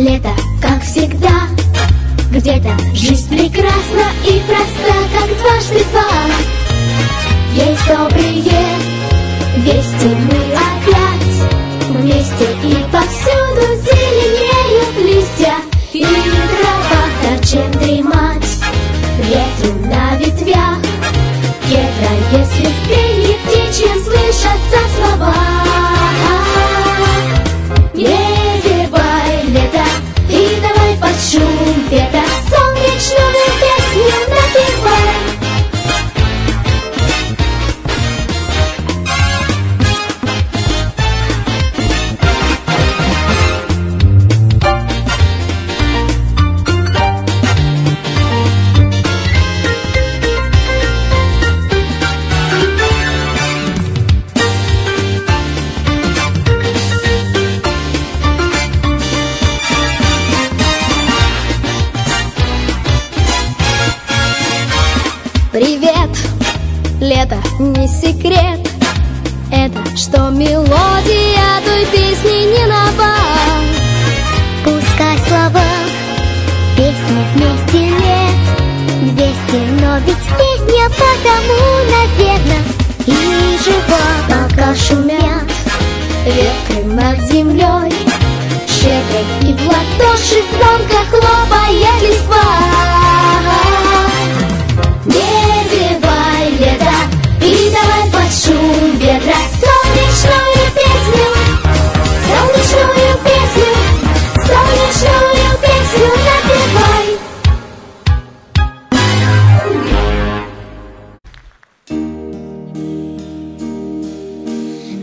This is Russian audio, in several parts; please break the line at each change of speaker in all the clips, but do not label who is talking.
лето, как всегда. Где-то жизнь прекрасна и проста, как дважды два. Есть добрые вести, мы опять вместе, и повсюду зеленеют листья. И трава, зачем дремать ветру на ветвях? Кедра, если в пении птичьем слышатся слова. Не зевай, лето, и давай под шум ветра солнечную песню напевай.
Привет, лето, не секрет, это что мелодия той песни не нова.
Пускай слова песни вместе лет 200, но ведь песня потому, наверно, и жива.
Пока шумят ветры над землей, щедрой и в ладоши звонко хлопает листва. Не зевай, лето, и давай под шум ветра солнечную песню, солнечную песню, солнечную песню напевай.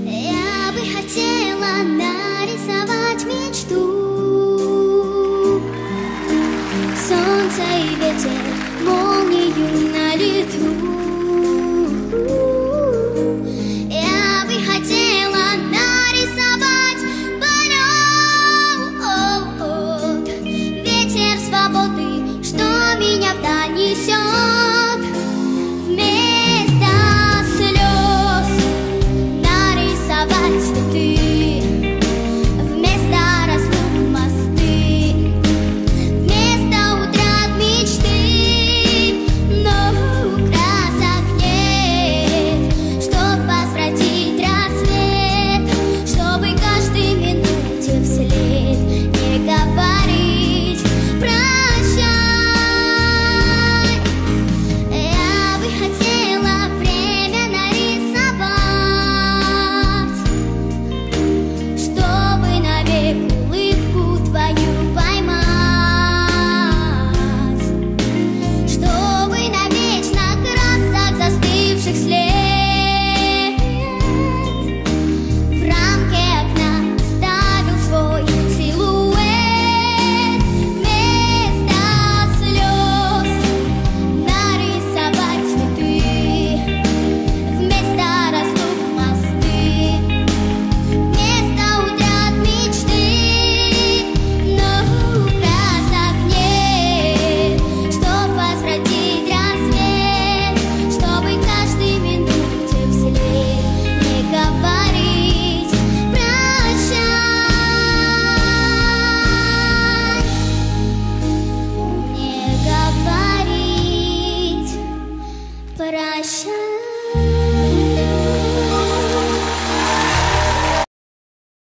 Я бы хотела нарисовать мечту. Солнце и ветер, молнию на лету. Я бы хотела нарисовать полет, ветер свободы, что меня вдаль несет. Вместо слез нарисовать